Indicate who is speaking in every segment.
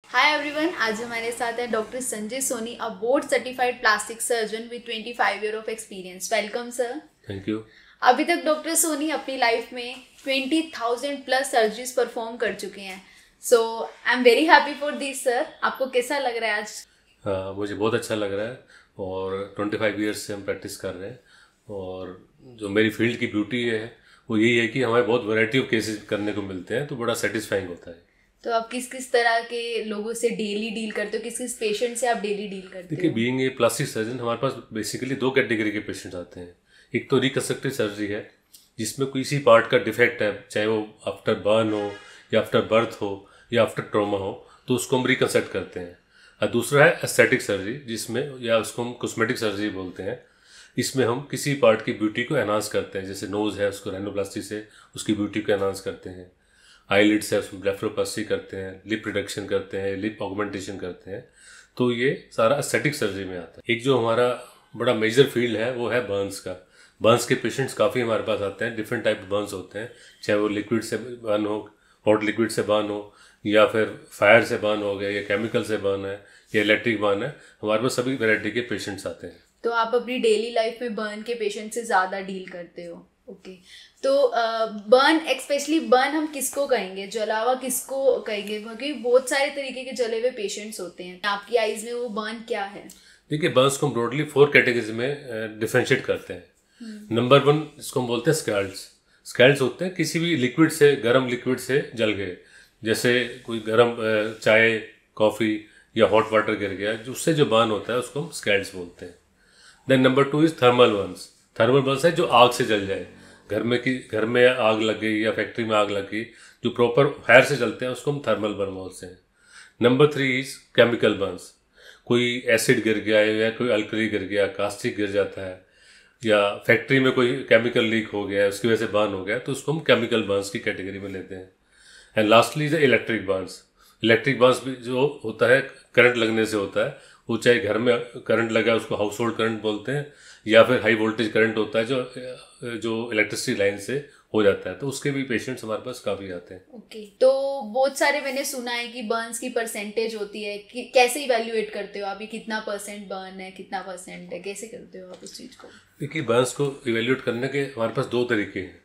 Speaker 1: Hi everyone, आज हमारे साथ है doctor Sanjay Soni, a board certified plastic surgeon with 25 year of experience. Welcome sir.
Speaker 2: Thank you.
Speaker 1: अभी तक डॉक्टर सोनी अपनी लाइफ में 20,000 प्लस सर्जरीज परफॉर्म कर चुके हैं। So I am very happy for this sir. आपको कैसा लग रहा है आज?
Speaker 2: हाँ, मुझे बहुत अच्छा लग रहा है और 25 ईयर्स से हम प्रैक्टिस कर रहे हैं। और जो मेरी फील्ड की ब्यूटी है वो यही है कि हमें बहुत वैरायटी ऑफ केसेस करने को मिलते हैं, तो बड़ा सेटिस्फाइंग होता है।
Speaker 1: तो आप किस किस तरह के लोगों से डेली डील करते हो? किस किस पेशेंट से आप डेली डील करते
Speaker 2: देखिए,
Speaker 1: हो?
Speaker 2: बीइंग ए प्लास्टिक सर्जन हमारे पास बेसिकली दो कैटेगरी के पेशेंट्स आते हैं। एक तो रिकंस्ट्रक्टिव सर्जरी है, जिसमें किसी पार्ट का डिफेक्ट है, चाहे वो आफ्टर बर्न हो या आफ्टर बर्थ हो या आफ्टर ट्रॉमा हो, तो उसको हम रिकंस्ट्रक्ट करते हैं। और दूसरा है एस्थेटिक सर्जरी, जिसमें या उसको हम कॉस्मेटिक सर्जरी बोलते हैं। इसमें हम किसी पार्ट की ब्यूटी को एनहांस करते हैं, जैसे नोज़ है उसको रैनोप्लास्टी से उसकी ब्यूटी को एनहांस करते हैं, आईलिड्स है उसमें ब्लेफरोप्लास्टी करते हैं, लिप रिडक्शन करते हैं, लिप ऑगमेंटेशन करते हैं। तो ये सारा एस्थेटिक सर्जरी में आता है। एक जो हमारा बड़ा मेजर फील्ड है वो है बर्न्स का। बर्न्स के पेशेंट्स काफ़ी हमारे पास आते हैं। डिफरेंट टाइप बर्न्स होते हैं, चाहे वो लिक्विड से बर्न हो, हॉट लिक्विड से बर्न हो, या फिर फायर से बर्न हो गया, या केमिकल से बर्न है, या इलेक्ट्रिक बर्न है। हमारे पास सभी वैरायटी के पेशेंट्स आते हैं।
Speaker 1: तो आप अपनी डेली लाइफ में बर्न के पेशेंट से ज़्यादा डील करते हो? ओके। तो बर्न, स्पेशली बर्न हम किसको कहेंगे, जलावा किसको कहेंगे? क्योंकि बहुत सारे तरीके के जले हुए पेशेंट्स होते हैं। आपकी आइज में वो बर्न क्या है?
Speaker 2: देखिए, बर्न्स को हम ब्रॉडली 4 कैटेगरीज में डिफ्रेंशिएट करते हैं। नंबर 1 इसको हम बोलते हैं स्कैल्ड्स। स्कैल्ड्स होते हैं किसी भी लिक्विड से, गर्म लिक्विड से जल गए, जैसे कोई गर्म चाय, कॉफ़ी या हॉट वाटर गिर गया, जो उससे जो बर्न होता है उसको हम स्कैल्ड्स बोलते हैं। Then number 2 is thermal burns. Thermal burns है जो आग से जल जाए, घर में आग लग गई या फैक्ट्री में आग लग गई, जो प्रॉपर फायर से जलते हैं उसको हम थर्मल बर्न बोलते हैं। Number 3 is chemical Burns. कोई एसिड गिर गया है या कोई अल्कली गिर गया, कास्टिक गिर जाता है, या फैक्ट्री में कोई केमिकल लीक हो गया है उसकी वजह से बर्न हो गया, तो उसको हम केमिकल बर्न्स की कैटेगरी में लेते हैं। And lastly is electric Burns. Electric Burns भी जो होता है करंट लगने से होता है, वो चाहे घर में करंट लगा उसको हाउस होल्ड करंट बोलते हैं, या फिर हाई वोल्टेज करंट होता है जो इलेक्ट्रिसिटी लाइन से हो जाता है, तो उसके भी पेशेंट्स हमारे पास काफ़ी आते हैं।
Speaker 1: ओके। तो बहुत सारे मैंने सुना है कि बर्न्स की परसेंटेज होती है कि कैसे इवैल्यूएट करते हो आप? ये कितना परसेंट बर्न है, कितना परसेंट है, कैसे करते हो आप उस चीज़ को?
Speaker 2: देखिए, बर्न्स को इवेल्यूएट करने के हमारे पास 2 तरीके हैं।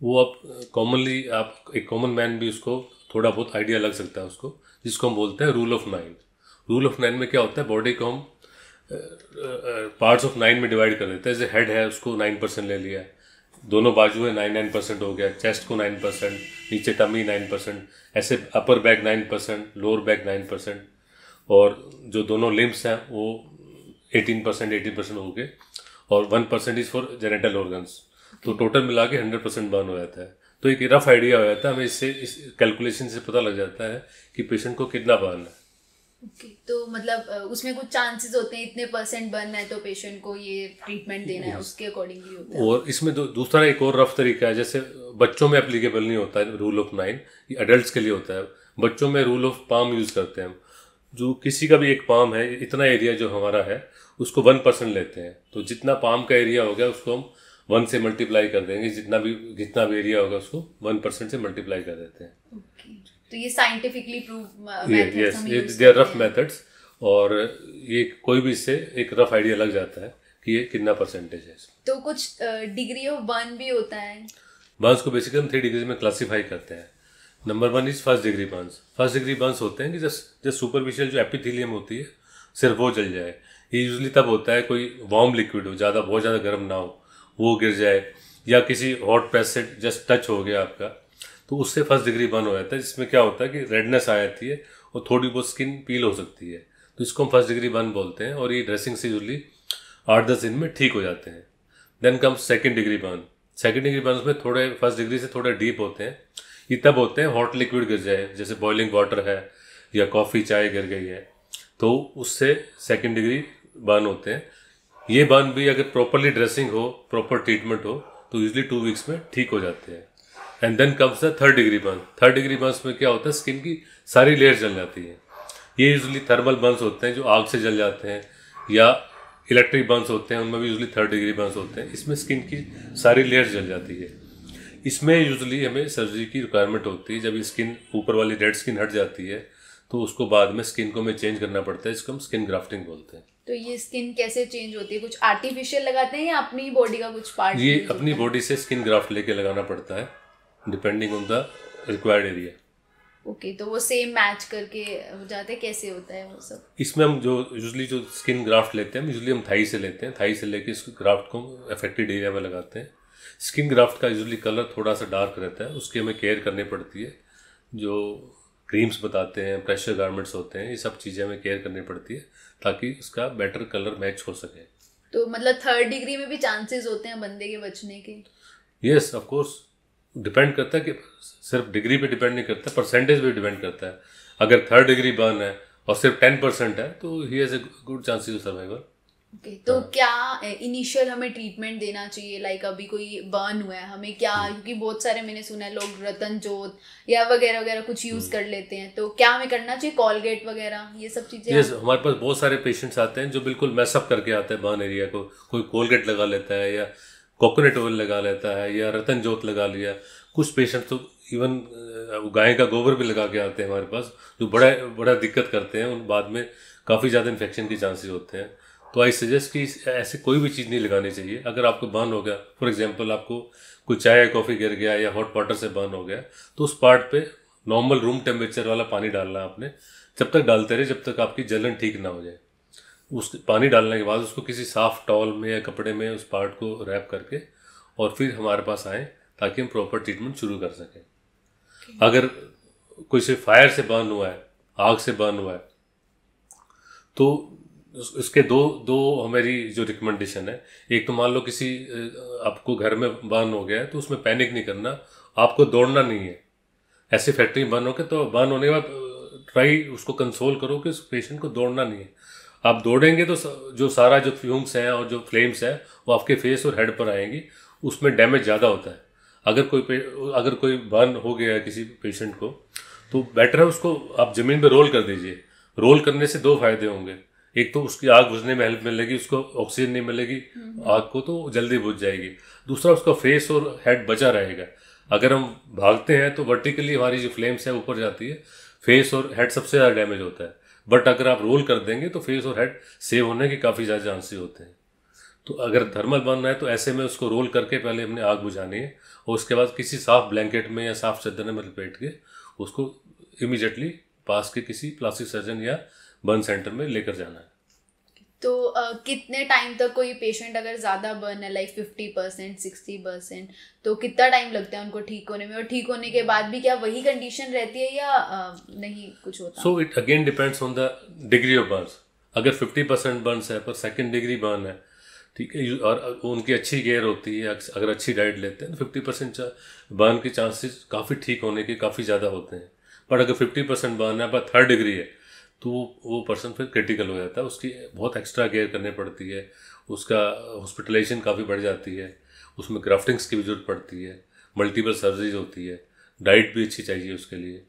Speaker 2: वो आप कॉमनली, आप एक कॉमन मैन भी उसको थोड़ा बहुत आइडिया लग सकता है उसको, जिसको हम बोलते हैं रूल ऑफ 9। रूल ऑफ 9 में क्या होता है, बॉडी को हम पार्ट्स ऑफ 9 में डिवाइड कर देते हैं। जैसे हेड है उसको 9% ले लिया, दोनों बाजू है 9% हो गया, चेस्ट को 9%, नीचे टमी 9%, ऐसे अपर बैक 9%, लोअर बैक 9%, और जो दोनों लिम्स हैं वो 18% हो गए, और 1% इज फॉर जेनेटल ऑर्गन्स। तो टोटल मिला के 100% बर्न हो जाता है। तो एक रफ आइडिया हो जाता है हमें, इससे इस कैलकुलेशन से पता लग जाता है कि पेशेंट को कितना बर्न है।
Speaker 1: ओके। तो मतलब उसमें कुछ चांसेस होते हैं, इतने परसेंट बर्न है तो पेशेंट को ये ट्रीटमेंट देना है, उसके अकॉर्डिंगली होता है।
Speaker 2: और इसमें दूसरा एक और रफ तरीका है, जैसे बच्चों में एप्लीकेबल नहीं होता है रूल ऑफ 9, ये अडल्ट के लिए होता है। बच्चों में रूल ऑफ पाम यूज़ करते हैं हम। जो किसी का भी एक पाम है, इतना एरिया जो हमारा है उसको 1% लेते हैं। तो जितना पाम का एरिया हो गया उसको हम 1 से मल्टीप्लाई कर देंगे, जितना भी एरिया होगा उसको 1% से मल्टीप्लाई कर देते हैं।
Speaker 1: ओके। तो ये scientifically prove
Speaker 2: yes, they are rough methods, और ये कोई भी इससे एक रफ आइडिया लग जाता है कि ये कितना परसेंटेज है।
Speaker 1: तो कुछ डिग्री ऑफ बर्न भी होता है?
Speaker 2: बर्न्स को बेसिकली हम 3 डिग्री में क्लासीफाई करते हैं। Number 1 is first degree Burns. First degree Burns होते हैं कि जस्ट सुपरफिशियल जो एपिथेलियम होती है सिर्फ वो जल जाए। ये यूजली तब होता है कोई वार्म लिक्विड हो, बहुत ज़्यादा गर्म ना हो, वो गिर जाए, या किसी हॉट प्रेस से जस्ट टच हो गया आपका, तो उससे फर्स्ट डिग्री बर्न हो जाता है। जिसमें क्या होता है कि रेडनेस आ जाती है और थोड़ी बहुत स्किन पील हो सकती है, तो इसको हम फर्स्ट डिग्री बर्न बोलते हैं। और ये ड्रेसिंग से यूजली 8-10 दिन में ठीक हो जाते हैं। Then comes second degree burn. Second degree burn में थोड़े फर्स्ट डिग्री से थोड़े डीप होते हैं। ये तब होते हैं हॉट लिक्विड गिर जाए, जैसे बॉइलिंग वाटर है या कॉफ़ी चाय गिर गई है, तो उससे सेकेंड डिग्री बर्न होते हैं। ये बर्न भी अगर प्रॉपरली ड्रेसिंग हो, प्रॉपर ट्रीटमेंट हो, तो यूजली 2 वीक्स में ठीक हो जाते हैं। And then comes the third degree burn. Third degree burns में क्या होता है, स्किन की सारी लेयर जल जाती है। ये यूजली थर्मल बर्न्स होते हैं जो आग से जल जाते हैं, या इलेक्ट्रिक बर्न्स होते हैं, उनमें भी यूजली थर्ड डिग्री बर्न्स होते हैं। इसमें स्किन की सारी लेयर जल जाती है। इसमें यूजली हमें सर्जरी की रिक्वायरमेंट होती है। जब स्किन ऊपर वाली डेड स्किन हट जाती है तो उसको बाद में स्किन को हमें चेंज करना पड़ता है, इसको हम स्किन ग्राफ्टिंग बोलते हैं।
Speaker 1: तो ये स्किन कैसे चेंज होती है? कुछ आर्टिफिशियल लगाते हैं या अपनी बॉडी का कुछ पार्ट?
Speaker 2: ये अपनी बॉडी से स्किन ग्राफ्ट लेके लगाना पड़ता है depending on the required area.
Speaker 1: Okay, तो वो सेम मैच करके हो जाते हैं, कैसे होता है वो सब?
Speaker 2: इसमें हम जो यूजली जो स्किन ग्राफ्ट लेते हैं, यूजली हम थाई से लेते हैं, थाई से लेके इस ग्राफ्ट को अफेक्टेड एरिया में लगाते हैं। स्किन ग्राफ्ट का यूजली कलर थोड़ा सा डार्क रहता है, उसकी हमें केयर करनी पड़ती है। जो क्रीम्स बताते हैं, प्रेशर गारमेंट्स होते हैं, ये सब चीज़ें हमें केयर करनी पड़ती है ताकि इसका बेटर कलर मैच हो सके।
Speaker 1: तो मतलब 3rd डिग्री में भी चांसेस होते हैं बंदे के बचने के?
Speaker 2: यस, ऑफ कोर्स, डिपेंड करता है कि सिर्फ डिग्री पे डिपेंड नहीं करता, परसेंटेज पे डिपेंड करता है। अगर 3rd डिग्री बर्न है और सिर्फ 10% है तो he has a good chances of survival.
Speaker 1: Okay, तो क्या इनिशियल हमें ट्रीटमेंट देना चाहिए? लाइक अभी कोई बर्न हुआ है, हमें क्या, क्योंकि बहुत सारे मैंने सुना है लोग रतन जोत या वगैरह वगैरह कुछ यूज़ कर लेते हैं, तो क्या हमें करना चाहिए? कॉलगेट वगैरह ये सब चीज़ें?
Speaker 2: यस, हमारे पास बहुत सारे पेशेंट्स आते हैं जो बिल्कुल मैसअप करके आते हैं बर्न एरिया को। कोई कोलगेट लगा लेता है या कोकोनट ऑयल लगा लेता है या रतन जोत लगा लिया। कुछ पेशेंट तो इवन गाय का गोबर भी लगा के आते हैं हमारे पास, जो बड़ा बड़ा दिक्कत करते हैं। उन बाद में काफ़ी ज़्यादा इन्फेक्शन के चांसेस होते हैं। तो आई सजेस्ट कि ऐसे कोई भी चीज़ नहीं लगानी चाहिए। अगर आपको बर्न हो गया, फॉर एग्जांपल आपको कोई चाय या कॉफ़ी गिर गया या हॉट वाटर से बर्न हो गया, तो उस पार्ट पे नॉर्मल रूम टेम्परेचर वाला पानी डालना है आपने। जब तक डालते रहे जब तक आपकी जलन ठीक ना हो जाए। उस पानी डालने के बाद उसको किसी साफ टॉवल में या कपड़े में उस पार्ट को रैप करके और फिर हमारे पास आएँ ताकि हम प्रॉपर ट्रीटमेंट शुरू कर सकें। अगर कोई सिर्फ फायर से बर्न हुआ है, आग से बर्न हुआ है, तो उसके दो हमारी जो रिकमेंडेशन है, एक तो मान लो किसी आपको घर में बर्न हो गया है तो उसमें पैनिक नहीं करना, आपको दौड़ना नहीं है। ऐसे फैक्ट्री बर्न हो के तो बर्न होने के बाद ट्राई उसको कंसोल करो कि उस पेशेंट को दौड़ना नहीं है। आप दौड़ेंगे तो जो सारा जो फ्यूम्स हैं और जो फ्लेम्स है वो आपके फेस और हेड पर आएंगी, उसमें डैमेज ज़्यादा होता है। अगर कोई बर्न हो गया है किसी पेशेंट को, तो बेटर है उसको आप ज़मीन पे रोल कर दीजिए। रोल करने से 2 फायदे होंगे। एक तो उसकी आग बुझने में हेल्प मिलेगी, उसको ऑक्सीजन नहीं मिलेगी आग को तो जल्दी बुझ जाएगी। दूसरा, उसका फेस और हेड बचा रहेगा। अगर हम भागते हैं तो वर्टिकली हमारी जो फ्लेम्स है ऊपर जाती है, फेस और हेड सबसे ज़्यादा डैमेज होता है। बट अगर आप रोल कर देंगे तो फेस और हेड सेव होने के काफ़ी ज़्यादा चांसेस होते हैं। तो अगर थर्मल बर्न है तो ऐसे में उसको रोल करके पहले हमने आग बुझानी है और उसके बाद किसी साफ ब्लैंकेट में या साफ चादर में लपेट के उसको इमीडिएटली पास के किसी प्लास्टिक सर्जन या बर्न सेंटर में लेकर जाना है।
Speaker 1: तो कितने टाइम तक कोई पेशेंट अगर ज़्यादा बर्न है, लाइक 50% 60%, तो कितना टाइम लगता है उनको ठीक होने में? और ठीक होने के बाद भी क्या वही कंडीशन रहती है या नहीं कुछ होता?
Speaker 2: So it again depends on the degree of Burns. अगर 50% बर्न्स है पर 2nd डिग्री बर्न है, ठीक है, और उनकी अच्छी केयर होती है, अगर अच्छी डाइट लेते हैं तो 50% बर्न के चांसेस काफ़ी ठीक होने के काफ़ी ज़्यादा होते हैं। पर अगर 50% बर्न है पर 3rd डिग्री है तो वो पर्सन फिर क्रिटिकल हो जाता है। उसकी बहुत एक्स्ट्रा केयर करनी पड़ती है, उसका हॉस्पिटलाइजेशन काफ़ी बढ़ जाती है, उसमें ग्राफ्टिंग्स की भी जरूरत पड़ती है, मल्टीपल सर्जरीज होती है, डाइट भी अच्छी चाहिए उसके लिए।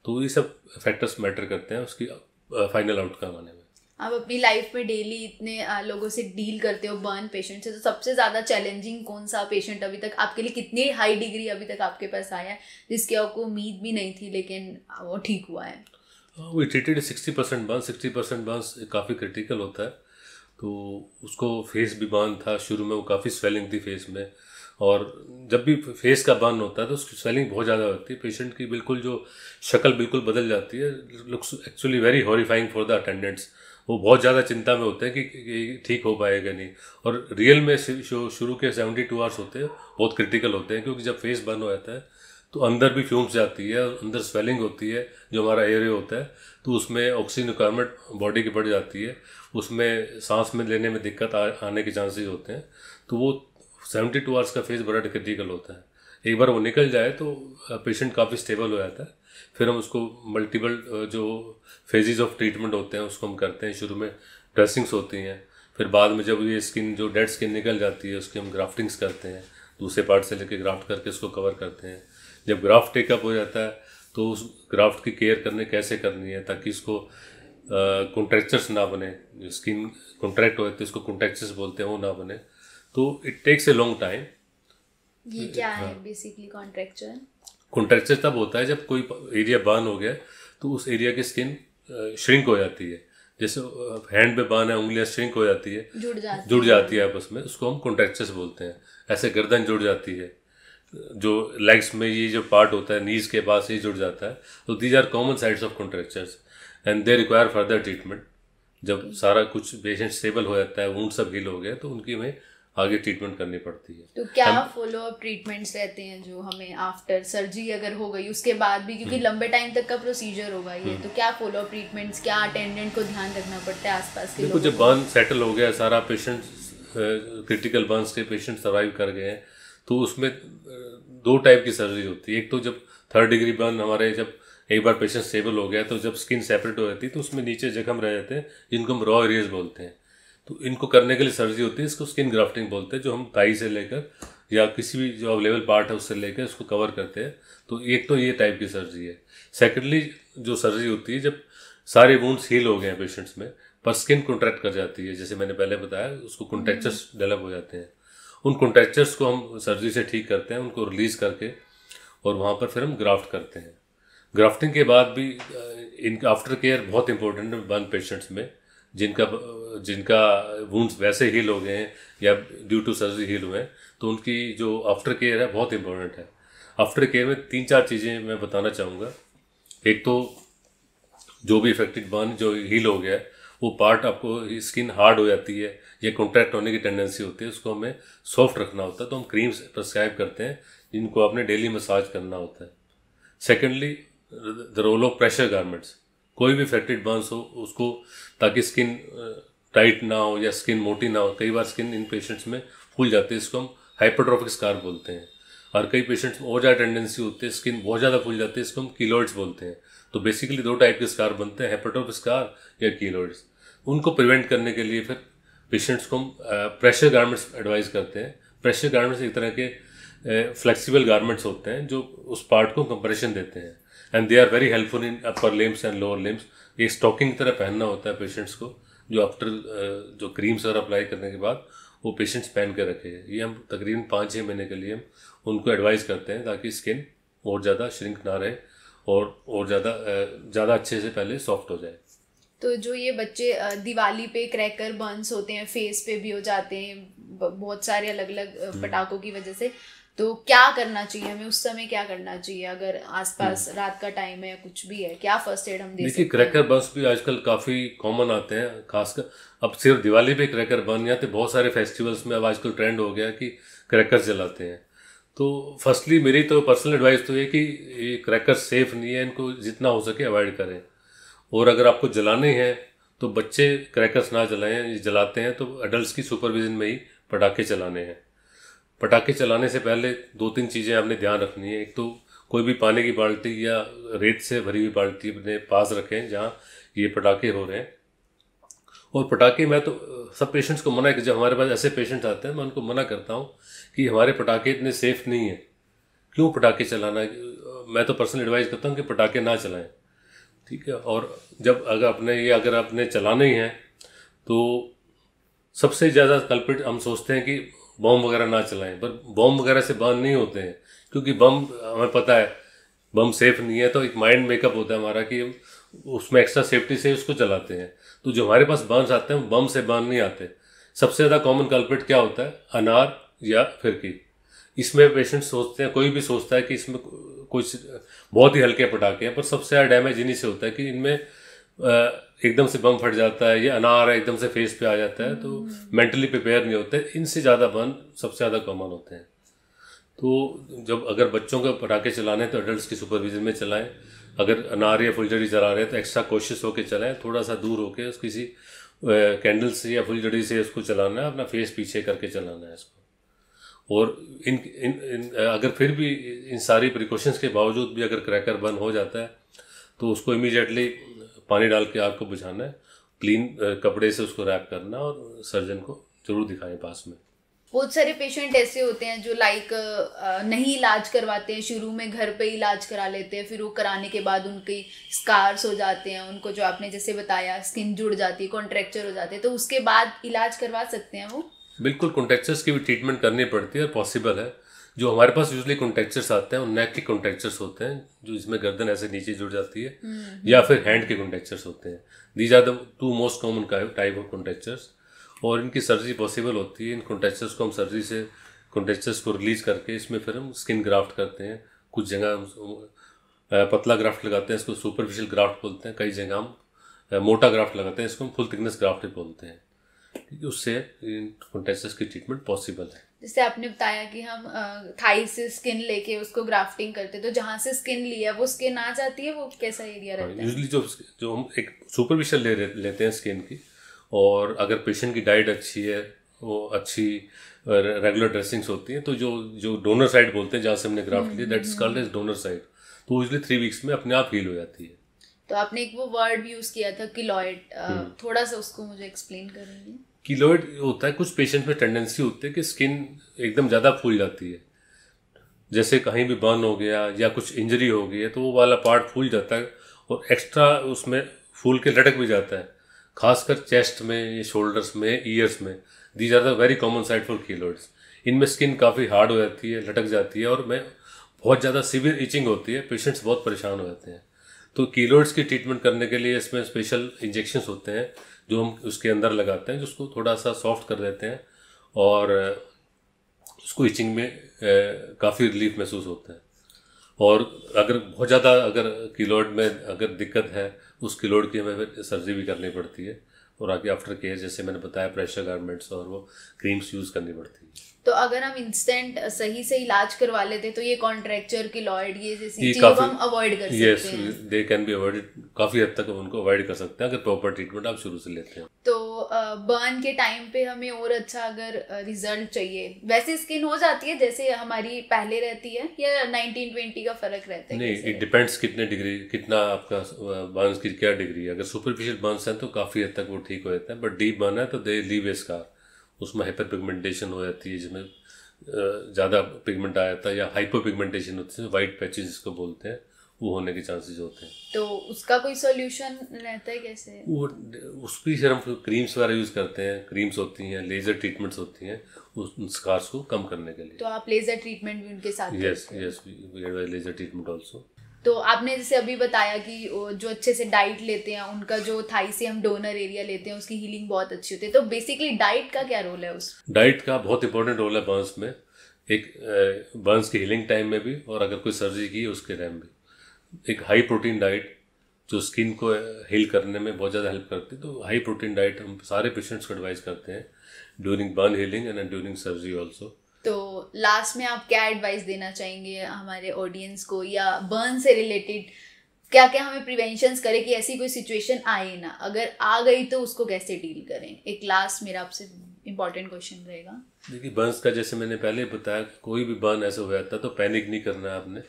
Speaker 2: तो ये सब फैक्टर्स मैटर करते हैं उसकी फाइनल आउटकम आने में।
Speaker 1: आप अपनी लाइफ में डेली इतने लोगों से डील करते हो बर्न पेशेंट से, तो सबसे ज़्यादा चैलेंजिंग कौन सा पेशेंट अभी तक आपके लिए, कितनी हाई डिग्री अभी तक आपके पास आया है जिसकी आपको उम्मीद भी नहीं थी लेकिन वो ठीक हुआ है?
Speaker 2: We treated 60% burn. 60% बर्न काफ़ी क्रिटिकल होता है। तो उसको फेस भी बर्न था शुरू में, वो काफ़ी स्वेलिंग थी फेस में, और जब भी फेस का बर्न होता है तो उसकी स्वेलिंग बहुत ज़्यादा होती है। पेशेंट की बिल्कुल जो शक्ल बिल्कुल बदल जाती है, looks actually very horrifying for the attendants. वो बहुत ज़्यादा चिंता में होते हैं कि ठीक हो पाएगा नहीं, और रियल में शुरू के 72 आवर्स होते हैं बहुत क्रिटिकल होते हैं, क्योंकि जब फेस बर्न हो जाता है तो अंदर भी फ्यूम्स जाती है, अंदर स्वेलिंग होती है, जो हमारा एरिया होता है, तो उसमें ऑक्सीजन रिक्वायरमेंट बॉडी की बढ़ जाती है, उसमें सांस में लेने में दिक्कत आने के चांसेस होते हैं। तो वो 72 आवर्स का फेज बड़ा क्रिटिकल होता है। एक बार वो निकल जाए तो पेशेंट काफ़ी स्टेबल हो जाता है। फिर हम उसको मल्टीपल जो फेजेस ऑफ ट्रीटमेंट होते हैं उसको हम करते हैं। शुरू में ड्रेसिंग्स होती हैं, फिर बाद में जब ये स्किन जो डेड स्किन निकल जाती है उसकी हम ग्राफ्टिंग्स करते हैं, दूसरे पार्ट से लेके ग्राफ्ट करके उसको कवर करते हैं। जब ग्राफ्ट टेकअप हो जाता है तो उस ग्राफ्ट की केयर कैसे करनी है ताकि इसको कॉन्ट्रैक्चर्स ना बने, जो स्किन कॉन्ट्रैक्ट होते हैं उसको कॉन्ट्रैक्चर्स बोलते हैं, वो ना बने। तो it takes a long time.
Speaker 1: ये क्या है बेसिकली कॉन्ट्रैक्चर?
Speaker 2: कॉन्ट्रैक्चर तब होता है जब कोई एरिया बर्न हो गया तो उस एरिया की स्किन श्रिंक हो जाती है, जैसे हैंड पे बर्न है, उंगलियां श्रिंक हो जाती है,
Speaker 1: जुड़
Speaker 2: जाती है आपस में, उसको हम कॉन्ट्रैक्चर्स बोलते हैं। ऐसे गर्दन जुड़ जाती है, जो लेग्स में ये जो पार्ट होता है नीज के पास ये जुड़ जाता है। तो these are common sides of contractures and they require further treatment. जब सारा कुछ पेशेंट स्टेबल हो जाता है, वुंड सब हील हो गया, तो उनकी हमें आगे ट्रीटमेंट करनी पड़ती है।
Speaker 1: तो क्या फॉलो अप ट्रीटमेंट्स रहते हैं जो हमें आफ्टर सर्जरी अगर हो गई उसके बाद भी, क्योंकि लंबे टाइम तक का प्रोसीजर होगा ये, तो क्या फॉलो अप ट्रीटमेंट्स, क्या अटेंडेंट को ध्यान रखना पड़ता है आसपास के लोगों को?
Speaker 2: जब बर्न सेटल हो गया, सारा पेशेंट क्रिटिकल बर्न्स के पेशेंट सर्वाइव कर गए हैं, तो उसमें 2 टाइप की सर्जरी होती है। एक तो जब 3rd डिग्री बर्न हमारे, जब एक बार पेशेंट स्टेबल हो गया तो जब स्किन सेपरेट हो जाती है तो उसमें नीचे जख्म रह जाते हैं, जिनको हम रॉ एरियाज बोलते हैं। तो इनको करने के लिए सर्जरी होती है, इसको स्किन ग्राफ्टिंग बोलते हैं, जो हम थाई से लेकर या किसी भी जो अवेलेबल पार्ट है उससे लेकर उसको कवर करते हैं। तो एक तो ये टाइप की सर्जरी है। सेकेंडली जो सर्जरी होती है जब सारे वुंड्स हील हो गए हैं पेशेंट्स में, पर स्किन कॉन्ट्रैक्ट कर जाती है, जैसे मैंने पहले बताया, उसको कॉन्ट्रैक्चर्स डेवलप हो जाते हैं। उन कॉन्ट्रैक्चर्स को हम सर्जरी से ठीक करते हैं, उनको रिलीज करके, और वहाँ पर फिर हम ग्राफ्ट करते हैं। ग्राफ्टिंग के बाद भी इनका आफ्टर केयर बहुत इंपॉर्टेंट है बर्न पेशेंट्स में, जिनका वुंड्स वैसे हील हो गए हैं या ड्यू टू सर्जरी हील हुए हैं, तो उनकी जो आफ्टर केयर है बहुत इंपॉर्टेंट है। आफ्टर केयर में 3-4 चीज़ें मैं बताना चाहूँगा। एक तो जो भी इफेक्टेड बर्न जो हील हो गया है, वो पार्ट आपको स्किन हार्ड हो जाती है या कॉन्ट्रैक्ट होने की टेंडेंसी होती है, उसको हमें सॉफ्ट रखना होता है, तो हम क्रीम्स प्रिस्क्राइब करते हैं जिनको आपने डेली मसाज करना होता है। Secondly the role of pressure garments, कोई भी इफेक्टेड बर्न्स हो उसको, ताकि स्किन टाइट ना हो या स्किन मोटी ना हो। कई बार स्किन इन पेशेंट्स में फूल जाती है, इसको हम हाइपरट्रॉफिक स्कार बोलते हैं। और कई पेशेंट्स में और ज़्यादा टेंडेंसी होती है, स्किन बहुत ज़्यादा फूल जाती है, इसको हम कीलॉइड्स बोलते हैं। तो बेसिकली 2 टाइप के स्कार बनते हैं, हाइपरट्रॉफिक स्कार या कीलॉइड्स। उनको प्रिवेंट करने के लिए फिर पेशेंट्स को हम प्रेशर गारमेंट्स एडवाइस करते हैं। प्रेशर गारमेंट्स एक तरह के फ्लेक्सिबल गारमेंट्स होते हैं जो उस पार्ट को कंप्रेशन देते हैं, and they are very helpful in upper limbs and lower limbs. ये स्टॉकिंग की तरह पहनना होता है पेशेंट्स को, जो आफ्टर जो क्रीम्स और अप्लाई करने के बाद वो पेशेंट्स पहन के रखे। ये हम तकरीबन 5-6 महीने के लिए हम उनको एडवाइस करते हैं, ताकि स्किन और ज़्यादा श्रिंक ना रहे और ज़्यादा अच्छे से पहले सॉफ्ट हो जाए।
Speaker 1: तो जो ये बच्चे दिवाली पे क्रैकर बर्न्स होते हैं, फेस पे भी हो जाते हैं बहुत सारे अलग अलग पटाखों की वजह से, तो क्या करना चाहिए हमें उस समय? क्या करना चाहिए अगर आसपास रात का टाइम है या कुछ भी है? क्या फर्स्ट एड हम दे सकते हैं?
Speaker 2: देखिए, क्रैकर बर्न्स भी आजकल काफ़ी कॉमन आते हैं, खासकर अब सिर्फ दिवाली पे क्रैकर बर्न नहीं आते, बहुत सारे फेस्टिवल्स में अब आजकल ट्रेंड हो गया कि क्रैकर जलाते हैं। तो फर्स्टली मेरी तो पर्सनल एडवाइस तो ये कि ये क्रैकर सेफ नहीं है, इनको जितना हो सके अवॉइड करें। और अगर आपको जलाने हैं तो बच्चे क्रैकर्स ना जलाएं, जलाते हैं तो एडल्ट्स की सुपरविजन में ही पटाखे चलाने हैं। पटाखे चलाने से पहले 2-3 चीज़ें आपने ध्यान रखनी है। एक तो कोई भी पानी की बाल्टी या रेत से भरी हुई बाल्टी अपने पास रखें जहाँ ये पटाखे हो रहे हैं। और पटाखे, मैं तो सब पेशेंट्स को मना, कि जब हमारे पास ऐसे पेशेंट्स आते हैं मैं उनको मना करता हूँ कि हमारे पटाखे इतने सेफ नहीं है, क्यों पटाखे चलाना है। मैं तो पर्सनल एडवाइस करता हूँ कि पटाखे ना चलाएं, ठीक है। और जब अगर आपने चलाने ही हैं तो सबसे ज़्यादा कल्प्रिट हम सोचते हैं कि बम वगैरह ना चलाएं, पर बम वगैरह से बर्न नहीं होते हैं, क्योंकि बम हमें पता है बम सेफ नहीं है। तो एक माइंड मेकअप होता है हमारा कि उसमें एक्स्ट्रा सेफ्टी से उसको चलाते हैं। तो जो हमारे पास बर्न्स आते हैं बम से बर्न नहीं आते। सबसे ज़्यादा कॉमन कल्प्रिट क्या होता है? अनार या फिरकी। इसमें पेशेंट सोचते हैं, कोई भी सोचता है कि इसमें कुछ बहुत ही हल्के पटाखे हैं, पर सबसे ज़्यादा डैमेज इन्हीं से होता है कि इनमें एकदम से बम फट जाता है, या अनार एकदम से फेस पे आ जाता है, तो मेंटली प्रिपेयर नहीं होते। इनसे ज़्यादा बर्न सबसे ज़्यादा कॉमन होते हैं। तो जब अगर बच्चों को पटाखे चलाने हैं तो एडल्ट्स की सुपरविजन में चलाएं। अगर अनार या फुलझड़ी जला रहे हैं तो एक्स्ट्रा कोशिश होकर चलाएं, थोड़ा सा दूर होकर किसी कैंडल से या फुलझड़ी से इसको चलाना है, अपना फेस पीछे करके चलाना है इसको। और अगर फिर भी इन सारी प्रिकॉशंस के बावजूद भी अगर क्रैकर बर्न हो जाता है तो उसको इमीडिएटली पानी डाल के आग को बुझाना है, क्लीन कपड़े से उसको रैप करना, और सर्जन को जरूर दिखाएं पास में।
Speaker 1: बहुत सारे पेशेंट ऐसे होते हैं जो नहीं इलाज करवाते हैं, शुरू में घर पे इलाज करा लेते हैं, फिर वो कराने के बाद उनके स्कार्स हो जाते हैं, उनको जो आपने जैसे बताया स्किन जुड़ जाती है, कॉन्ट्रैक्चर हो जाते हैं, तो उसके बाद इलाज करवा सकते हैं वो?
Speaker 2: बिल्कुल, कॉन्ट्रैक्चर्स की भी ट्रीटमेंट करनी पड़ती है और पॉसिबल है। जो हमारे पास यूजली कॉन्ट्रैक्चर्स आते हैं वो नेक के कॉन्ट्रैक्चर्स होते हैं, जो इसमें गर्दन ऐसे नीचे जुड़ जाती है, या फिर हैंड के कॉन्ट्रैक्चर्स होते हैं। These are the two most common type of contractures, और इनकी सर्जरी पॉसिबल होती है। इन कॉन्ट्रैक्चर्स को हम सर्जरी से कॉन्ट्रैक्चर्स को रिलीज करके इसमें फिर हम स्किन ग्राफ्ट करते हैं। कुछ जगह पतला ग्राफ्ट लगाते हैं, इसको सुपरफिशियल ग्राफ्ट बोलते हैं। कई जगह हम मोटा ग्राफ्ट लगाते हैं, इसको हम फुल थिकनेस ग्राफ्ट भी बोलते हैं, क्योंकि उससे इन कॉन्ट्रैक्चर्स की ट्रीटमेंट पॉसिबल है।
Speaker 1: जैसे आपने बताया कि हम थाई से स्किन लेके उसको ग्राफ्टिंग करते हैं, तो जहाँ से स्किन लिया वो स्किन आ जाती है, वो कैसा एरिया रहता है?
Speaker 2: यूजली जो हम एक सुपरफिशियल लेते हैं स्किन की, और अगर पेशेंट की डाइट अच्छी है, वो अच्छी रेगुलर ड्रेसिंग्स होती हैं, तो जो डोनर साइड बोलते हैं जहाँ से हमने ग्राफ्ट लिया, that is called as donor side, तो यूजली 3 वीक्स में अपने आप हील हो जाती है।
Speaker 1: तो आपने एक वो वर्ड भी यूज किया था किलॉइड, थोड़ा सा उसको मुझे एक्सप्लेन करेंगे?
Speaker 2: किलॉइड होता है, कुछ पेशेंट में टेंडेंसी होती है कि स्किन एकदम ज़्यादा फूल जाती है, जैसे कहीं भी बर्न हो गया या कुछ इंजरी हो गई है तो वो वाला पार्ट फूल जाता है, और एक्स्ट्रा उसमें फूल के लटक भी जाता है, खासकर चेस्ट में, शोल्डर्स में, ईयर्स में। These are the very common side for keloids. इनमें स्किन काफ़ी हार्ड हो जाती है, लटक जाती है, और में बहुत ज़्यादा सीवियर इचिंग होती है, पेशेंट्स बहुत परेशान हो जाते हैं। तो कीलॉइड्स की ट्रीटमेंट करने के लिए इसमें स्पेशल इंजेक्शंस होते हैं जो हम उसके अंदर लगाते हैं, जिसको थोड़ा सा सॉफ्ट कर देते हैं, और उसको इचिंग में काफ़ी रिलीफ महसूस होता है। और अगर बहुत ज़्यादा अगर कीलॉइड में अगर दिक्कत है, उस कीलॉइड की हमें फिर सर्जरी भी करनी पड़ती है, और आगे आफ्टर केयर जैसे मैंने बताया प्रेशर गारमेंट्स और वो क्रीम्स यूज़ करनी पड़ती है।
Speaker 1: तो अगर हम इंस्टेंट सही से इलाज करवा लेते तो ये कॉन्ट्रैक्चर, किलॉइड, ये जैसी चीज़ों को हम अवॉइड कर सकते हैं।
Speaker 2: Yes, they can be avoided, काफ़ी हद तक उनको अवॉइड कर सकते हैं अगर प्रॉपर ट्रीटमेंट आप शुरू से लेते हैं।
Speaker 1: तो बर्न के टाइम पे हमें और अच्छा अगर रिजल्ट चाहिए, वैसे स्किन हो जाती है जैसे हमारी पहले रहती है, या 19-20 का फर्क रहता है?
Speaker 2: नहीं, इट डिपेंड्स कितने डिग्री, कितना आपका बर्न्स की क्या डिग्री है। अगर सुपरफिशियल बर्न्स हैं तो काफ़ी हद तक वो ठीक हो जाता है, बट डीप बर्न है तो दे लीव ए स्कार, उसमें हाइपर पिगमेंटेशन हो जाती है, जिसमें ज़्यादा पिगमेंट आ जाता है, या हाइपर पिगमेंटेशन होती है, वाइट पैचेस जिसको बोलते हैं, वो होने के चांसेस होते हैं।
Speaker 1: तो उसका कोई सॉल्यूशन रहता है कैसे?
Speaker 2: वो उसकी सिर्फ हम क्रीम्स वगैरह यूज़ करते हैं, क्रीम्स होती हैं, लेज़र ट्रीटमेंट्स होती हैं उन स्कार्स को कम करने के लिए।
Speaker 1: तो आप लेज़र ट्रीटमेंट भी उनके साथ?
Speaker 2: Yes yes, we advise laser treatment also.
Speaker 1: तो आपने जैसे अभी बताया कि जो अच्छे से डाइट लेते हैं उनका, जो थाई से हम डोनर एरिया लेते हैं उसकी हीलिंग बहुत अच्छी होती है, तो बेसिकली डाइट का क्या रोल है उस?
Speaker 2: डाइट का बहुत इंपॉर्टेंट रोल है बर्न्स में, एक बर्न्स की हीलिंग टाइम में भी, और अगर कोई सर्जरी की है उसके टाइम भी। एक हाई प्रोटीन डाइट जो स्किन को हील करने में बहुत ज़्यादा हेल्प करती है, तो हाई प्रोटीन डाइट हम सारे पेशेंट्स को एडवाइस करते हैं during burn healing and during surgery also.
Speaker 1: तो लास्ट में आप क्या एडवाइस देना चाहेंगे हमारे ऑडियंस को, या बर्न से रिलेटेड क्या क्या हमें प्रिवेंशंस करें कि ऐसी कोई सिचुएशन आए ना, अगर आ गई तो उसको कैसे डील करें? एक लास्ट मेरा आपसे इम्पोर्टेंट क्वेश्चन रहेगा।
Speaker 2: देखिए, बर्न्स का जैसे मैंने पहले बताया, कोई भी बर्न ऐसे हो जाता है तो पैनिक नहीं करना है आपने,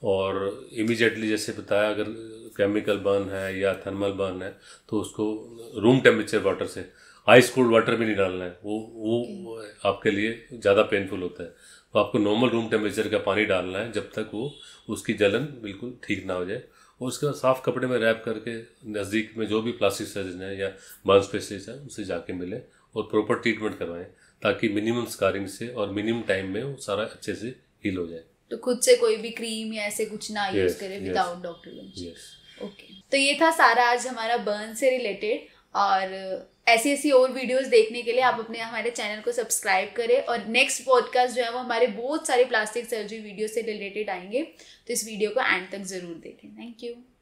Speaker 2: और इमीडिएटली जैसे बताया अगर केमिकल बर्न है या थर्मल बर्न है तो उसको रूम टेम्परेचर वाटर से, आइस कोल्ड वाटर भी नहीं डालना है, वो आपके लिए ज़्यादा पेनफुल होता है। तो आपको नॉर्मल रूम टेम्परेचर का पानी डालना है जब तक वो उसकी जलन बिल्कुल ठीक ना हो जाए, और उसके बाद साफ़ कपड़े में रैप करके नज़दीक में जो भी प्लास्टिक सर्जन है या बर्न स्पेशलिस्ट है उनसे जाके मिलें और प्रॉपर ट्रीटमेंट करवाएं, ताकि मिनिमम स्कारिंग से और मिनिमम टाइम में वो सारा अच्छे से हील हो जाए।
Speaker 1: तो खुद से कोई भी क्रीम या ऐसे कुछ ना यूज़ करें विदाउट डॉक्टर। ओके, तो ये था सारा आज हमारा बर्न से रिलेटेड, और ऐसी और वीडियोस देखने के लिए आप अपने हमारे चैनल को सब्सक्राइब करें, और नेक्स्ट पॉडकास्ट जो है वो हमारे बहुत सारे प्लास्टिक सर्जरी वीडियो से रिलेटेड आएंगे, तो इस वीडियो को एंड तक ज़रूर देखें। Thank you.